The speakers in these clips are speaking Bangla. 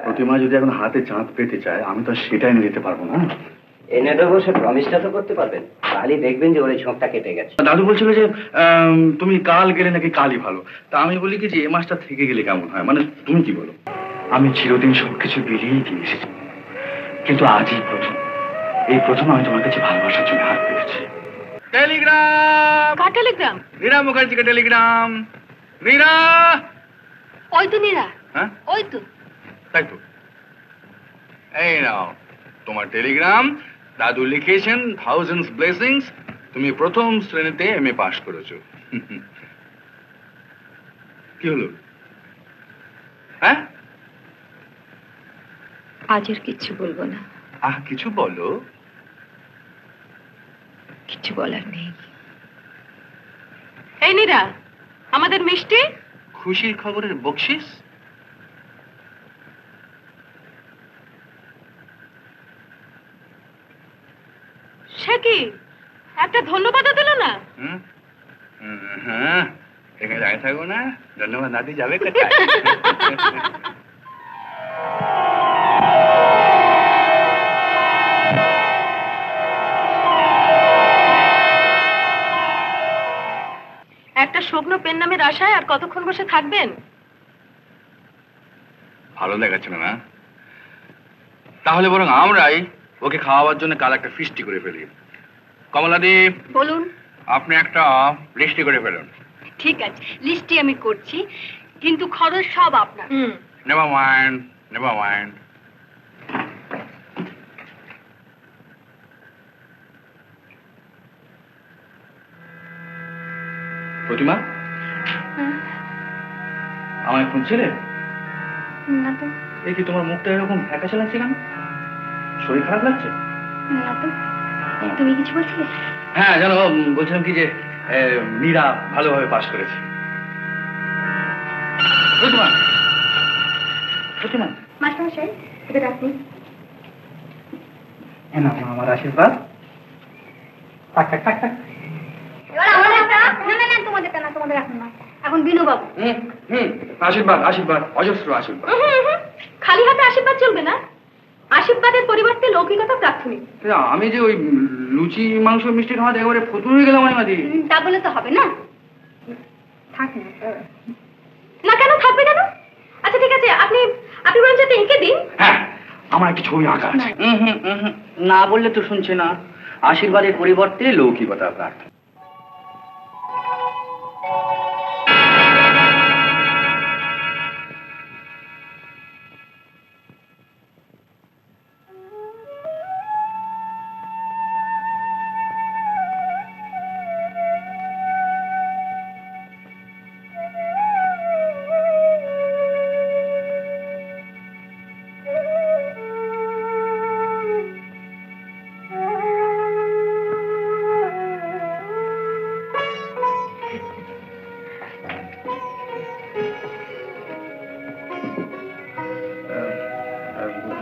প্রতিমা যদি এখন হাতে চাঁদ পেতে চায় আমি তো সেটা এনে দিতে পারবো না। এনে দেবো, সে প্রমিসটা তো করতে পারবেন, তাহলেই দেখবেন যে ওর এই ঝোঁকটা কেটে গেছে। দাদু বলছিল যে তুমি কাল গেলে নাকি কালই ভালো। তা আমি বলি কি যে এ মাসটা থেকে গেলে কেমন হয়, মানে তুমি কি বলো? আমি চিরদিন সবকিছু বিলিয়ে দিয়ে এসেছি, কিন্তু আজই প্রথম, এই প্রথম আমি তোমার কাছে ভালোবাসার জন্য হাত পেতেছি। টেলিগ্রাম! কার টেলিগ্রাম? নীরা মুখার্জিকে টেলিগ্রাম। নীরা! ওই তো নীরা। হ্যাঁ ওই তো। তাই তো, এই নাও তোমার টেলিগ্রাম। দাদু লিখেছেন থাউজেন্ডস ব্লেসিংস, তুমি প্রথম শ্রেণীতে এমএ পাশ করেছো। কি হলো? হ্যাঁ, আজ আর কিচ্ছু বলবো না। কিছু বলো। কিছু বলার নেই। এই নীরা, আমাদের মিষ্টি। খুশির খবরের বকশিস? সে কি, একটা ধন্যবাদও দিল না? হ্যাঁ, এখানে দাঁড়িয়ে থাকবো না, ধন্যবাদ না দিয়ে যাবে কোথায়? একটা শুকনো পেন নামের আশায় আর কতক্ষণ বসে থাকবেন? ভালো দেখাচ্ছে না? তাহলে বরং আমরাই ওকে খাওয়াবার জন্য কাল একটা ফিস্টি করে ফেলি। কমলাদি, বলুন। আপনি একটা লিস্টি করে ফেলুন। ঠিক আছে, লিস্টটি আমি করছি, কিন্তু খরচ সব আপনার। Never mind, never mind. Pratima, আমায় খুঁজছিলে? না তো। এই কি তোমার মুখটা এরকম ফ্যাকাশে লাগছে কেন? শরীর খারাপ লাগছে? না তো। তুমি কিছু বলছিলে? হ্যাঁ জানো, বলছিলাম কি যে মীরা ভালোভাবে পাশ করেছে। প্রতিমা, প্রতিমা, মাস্টারমশাই, এটা রাখুন। আমার আশীর্বাদ। টাক টাক টাক টাক। এবার আমাদের একটা, না না তোমাদেরটা না, তোমাদের রাখুন না। এখন বিনু বাবু। আশীর্বাদ, আশীর্বাদ, অজস্র আশীর্বাদ। খালি হাতে আশীর্বাদ চলবে না, আশীর্বাদের পরিবর্তে লৌকিকতা প্রাথমিক। আমি যে ওই লুচি মাংস মিষ্টি খাওয়াতে একেবারে ফতুর হয়ে গেলাম মাঝে। তা বলে তো হবে না, থাক না। কেন থাকবে কেন? আচ্ছা ঠিক আছে, আপনি আপনি বরঞ্চ এঁকে দিন। হ্যাঁ, আমার একটা ছবি আঁকা আছে। না বললে তো শুনছে না। আশীর্বাদের পরিবর্তে লৌকিকতা প্রার্থনা।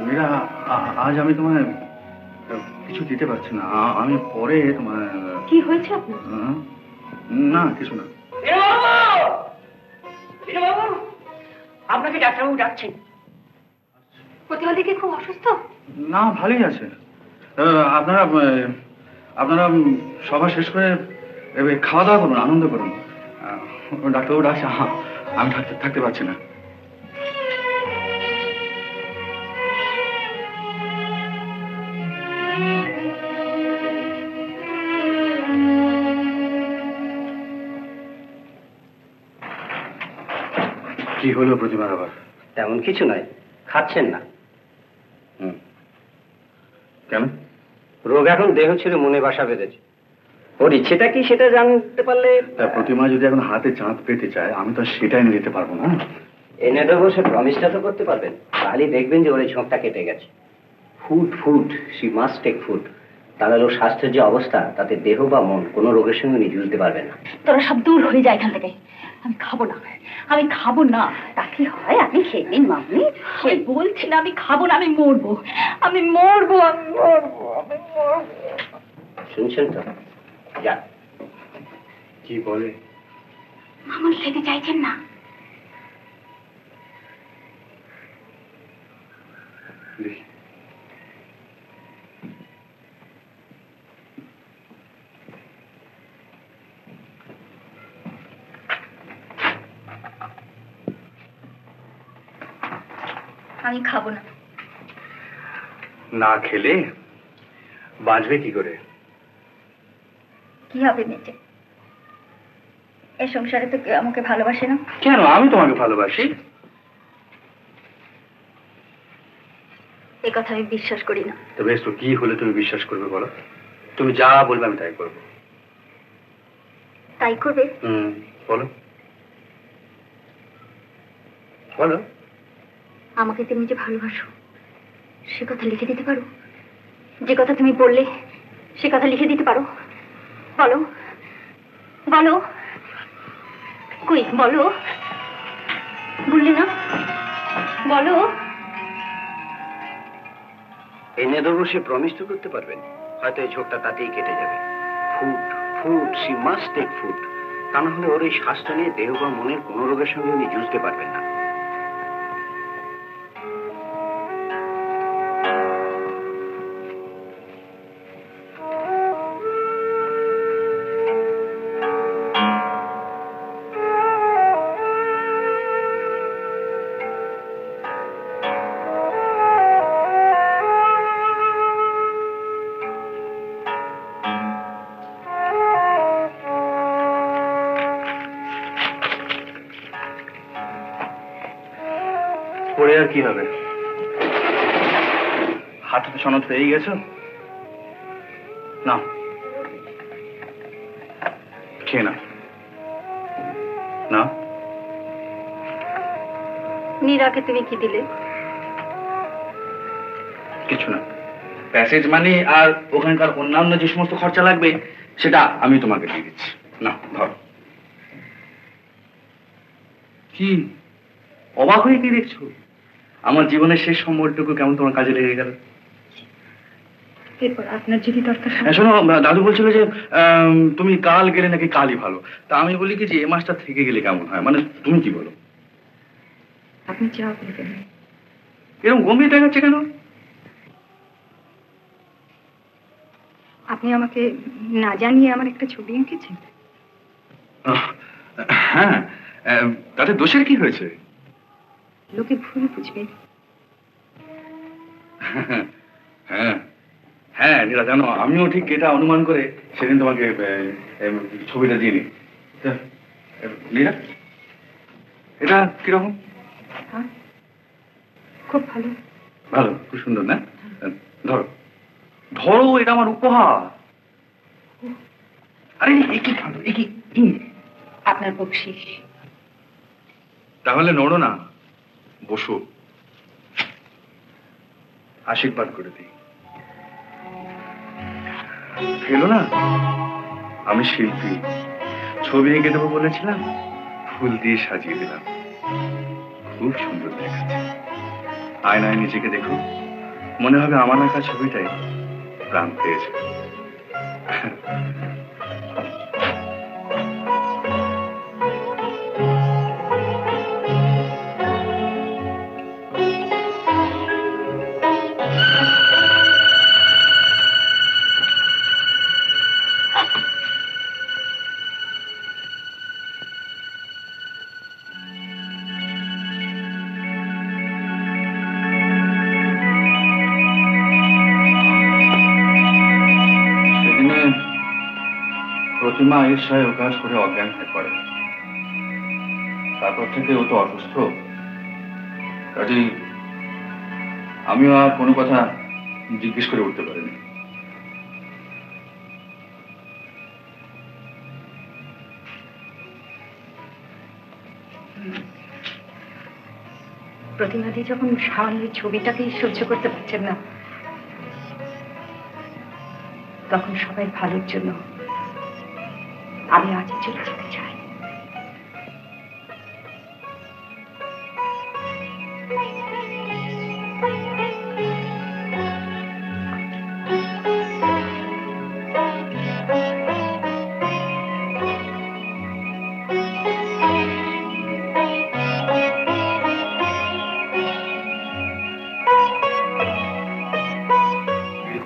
মীরা, আজ আমি তোমায় কিছু দিতে পারছি না। আমি পরে তোমার। কি হয়েছে আপনার? না, কিছু না। আপনাকে ডাক্তারবাবু ডাকছেন। প্রতিবাদী কি খুব অসুস্থ? না, ভালোই আছে। আপনারা আপনারা সভা শেষ করে খাওয়া দাওয়া করুন, আনন্দ করুন। ডাক্তারবাবু ডাকছে, আমি থাকতে পারছি না। কি হলো প্রতিমার আবার? তেমন কিছু নয়, খাচ্ছেন না। কেন? রোগ এখন দেহ ছেড়ে মনে বাসা বেঁধেছে। ওর ইচ্ছেটা কি সেটা জানতে পারলে। প্রতিমা যদি এখন হাতে চাঁদ পেতে চায় আমি তো সেটা এনে দিতে পারবো না। এনে দেবো, সে প্রমিসটা তো করতে পারবেন, তাহলেই দেখবেন যে ওর এই ঝোঁকটা কেটে গেছে। Food food, she must take food. তাহলে ওর স্বাস্থ্যের যে অবস্থা, তাতে দেহ বা মন কোনো রোগের সঙ্গে নিয়ে পারবে না। তোরা সব দূর হয়ে যায় এখান থেকে। আমি খাবো না, আমি খাবো না। তা কি হয়, আপনি খেয়ে নিন মামনি। সে বলছি না আমি খাবো না, আমি মরবো, আমি মরবো, আমি মরবো, আমি মরবো। শুনছেন তো? যা। কি বলে? মামুন খেতে চাইছেন না? দেখি। আমি খাবো না। না খেলে বাঁচবে কি করে? কি হবে বেঁচে? এই সংসারে তো কেউ আমাকে ভালোবাসে না। কেন? আমি তোমাকে ভালোবাসি। এই কথা আমি বিশ্বাস করি না। তো বেশ, তো কি হলে তুমি বিশ্বাস করবে বলো? তুমি যা বলবে আমি তাই করবো। তাই করবে? বলো বলো। আমাকে তুমি যে ভালোবাসো সে কথা লিখে দিতে পারো? যে কথা তুমি বললে সে কথা লিখে দিতে পারো? বলো বলো, কই বলো, বললে না? বলো। এনে দেবো, সে প্রমিস তো করতে পারবেন? হয়তো এই ঝোঁকটা তাতেই কেটে যাবে। Food food, she must take food. তা না হলে ওর এই স্বাস্থ্য নিয়ে দেহ বা মনের কোনো রোগের সঙ্গে উনি যুঝতে পারবেন না। পড়ে আর কি হবে? হাতে তো সনদ পেয়ে গেছো। না, খেয়ে না। না, নীরাকে তুমি কি দিলে? কিছু না। প্যাসেজ মানি আর ওখানকার অন্যান্য যে সমস্ত খরচা লাগবে সেটা আমি তোমাকে দিয়ে দিচ্ছি। না, ধরো। কি অবাক হয়ে কি দেখছো? আমার জীবনের শেষ সম্বলটুকু কেমন তোমার কাজে লেগে গেল। এরপর আপনার যদি দরকার হয়। শোনো, দাদু বলছিল যে তুমি কাল গেলে নাকি কালই ভালো। তা আমি বলি কি যে এ মাসটা থেকে গেলে কেমন হয়, মানে তুমি কি বলো? আপনি যা বলবেন। এরকম গম্ভীর দেখাচ্ছে কেন? আপনি আমাকে না জানিয়ে আমার একটা ছবি এঁকেছেন। হ্যাঁ, তাতে দোষের কি হয়েছে? লোকে ভুল বুঝবে। হ্যাঁ হ্যাঁ নীরা, জানো আমিও ঠিক এটা অনুমান করে সেদিন তোমাকে ছবিটা দিয়ে নি। নীরা, এটা কিরকম? খুব ভালো। ভালো, খুব সুন্দর না? ধরো ধরো, এটা আমার উপহার। আরে কি ভালো, কি আপনার বকশিস। তাহলে নড়ো না, বসো, আশীর্বাদ করে দিই। ফেলো না, আমি শিল্পী, ছবি এঁকে দেবো বলেছিলাম, ফুল দিয়ে সাজিয়ে দিলাম। খুব সুন্দর দেখাচ্ছে। আয়নায় নিজেকে দেখো, মনে হবে আমার আঁকা ছবিটাই প্রাণ পেয়েছে। প্রতিমা ঈর্ষায় অভ্যাস করে অজ্ঞান হয়ে পড়ে। তারপর থেকে ও তো অসুস্থ, কাজেই আমিও আর কোনো কথা জিজ্ঞেস করে উঠতে পারিনি। প্রতিমাদি যখন স্বামীর ছবিটাকেই সহ্য করতে পারছেন না, তখন সবাই ভালোর জন্য আমি আজই চলে যেতে চাই।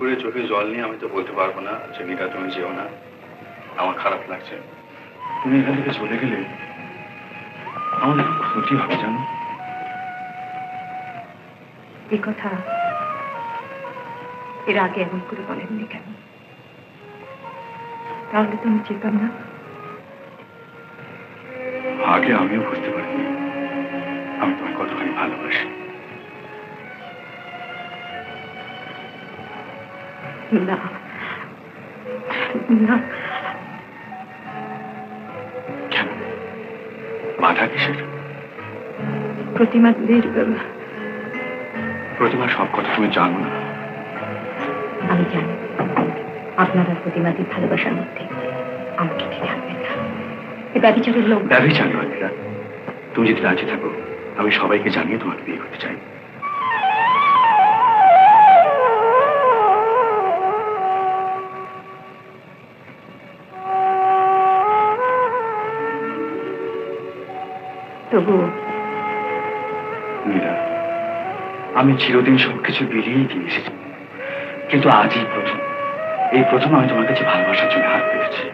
করে চোখে জল নিয়ে আমি তো বলতে পারবো না যে নীরা তুমি যেও না, আমার খারাপ লাগছে। তুমি এখান থেকে চলে গেলে আমার একটু ক্ষতি হবে জানো। এই কথা এর আগে এমন করে বলেননি কেন? তাহলে তুমি যেতাম না। আগে আমিও বুঝতে পারিনি আমি তোমায় কতখানি ভালোবাসি। না না, কেন? বাধা কিসের? প্রতিমাদের প্রতিমা সব কথা তুমি জানো না। আমি জানি আপনার আর প্রতিমাদের ভালোবাসার মধ্যে আমাকে ঠিক থাকবেন না। এই ব্যভিচারের লোক। ব্যভিচার নয় নীরা, তুমি যদি রাজি থাকো আমি সবাইকে জানিয়ে তোমাকে বিয়ে করতে চাই। তবু নীরা, আমি চিরদিন সবকিছু বেরিয়েই দিয়ে এসেছি, কিন্তু আজই প্রথম, এই প্রথম আমি তোমার কাছে ভালোবাসার জন্য হাত পেতেছি।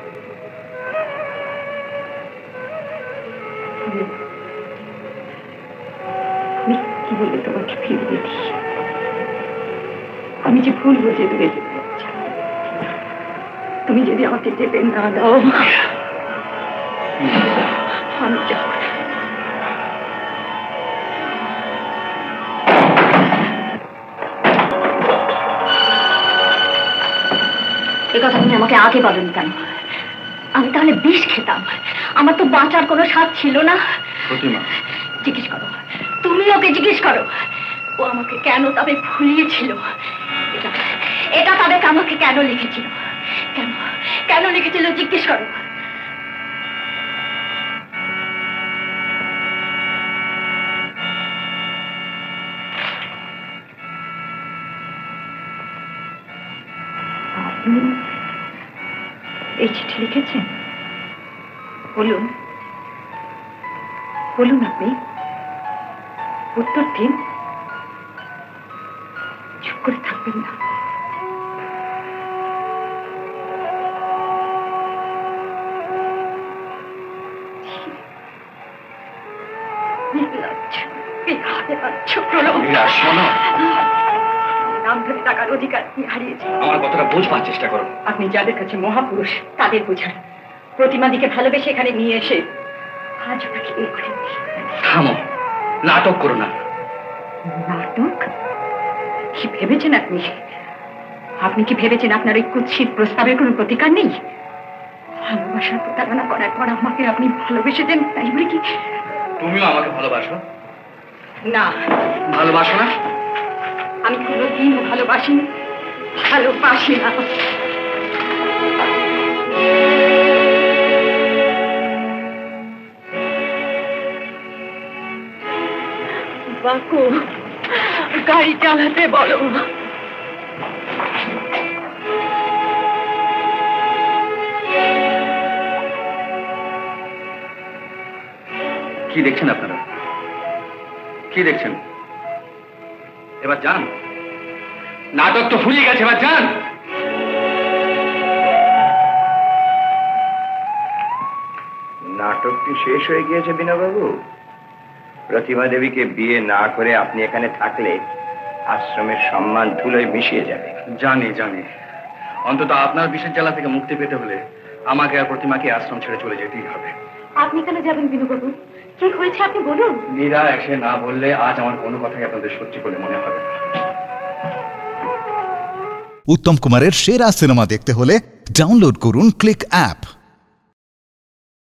আমি কি বলে তোমাকে ফিরিয়ে দিই? আমি যে ভুল বুঝে দূরে যেতে চাচ্ছি। তুমি যদি আমাকে যেতে না দাও আমি যাব। এই কথা তুমি আমাকে আগে বলনি কেন? আমি তাহলে বিষ খেতাম। আমার তো বাঁচার কোনো স্বাদ ছিল না। প্রতিমা, জিজ্ঞেস করো, তুমি ওকে জিজ্ঞেস করো ও আমাকে কেন তবে ভুলিয়েছিল। এটা তাদেরকে আমাকে কেন লিখেছিল, কেন কেন লিখেছিল জিজ্ঞেস করো। আপনি এই চিঠি লিখেছেন? বলুন বলুন, আপনি উত্তর দিন। চুপ করে থাকবেন না। নাম ধরে টাকার অধিকার আপনি হারিয়েছেন। আমার কথাটা বোঝবার চেষ্টা করো। আপনি যাদের কাছে মহাপুরুষ তাদের বোঝান। প্রতিমাদিকে ভালোবেসে এখানে নিয়ে এসে আজ ওটাকে বিয়ে করেন। থামো, নাটক করো না। নাটক? কি ভেবেছেন আপনি? আপনি কি ভেবেছেন আপনার ওই কুৎসিত প্রস্তাবের কোনো প্রতিকার নেই? ভালোবাসার প্রতারণা করার পর আমাকে আপনি ভালোবেসে দেন, তাই বলে কি? তুমিও আমাকে ভালোবাসো? না। ভালোবাসো না? আমি কোনোদিনও ভালোবাসিনি, ভালোবাসি না। বাকু, গাড়ি চালাতে বলো। কি দেখছেন আপনারা? কি দেখছেন? এবার যান, নাটক তো ফুরিয়ে গেছে, এবার যান। নাটক কি শেষ হয়ে গিয়েছে বিনয়বাবু? প্রতিমা দেবীকে বিয়ে না করে আপনি এখানে থাকলে আশ্রমের সম্মান ধুলোয় মিশিয়ে যাবে। জানি জানি, অন্তত আপনার বিষের জ্বালা থেকে মুক্তি পেতে হলে আমাকে আর প্রতিমাকে আশ্রম ছেড়ে চলে যেতেই হবে। আপনি কেন যাবেন বিনুবাবু? কি হয়েছে আপনি বলুন। নীরা এসে না বললে আজ আমার কোনো কথাই আপনাদের সত্যি বলে মনে হবে না। উত্তম কুমারের সেরা সিনেমা দেখতে হলে ডাউনলোড করুন ক্লিক অ্যাপ।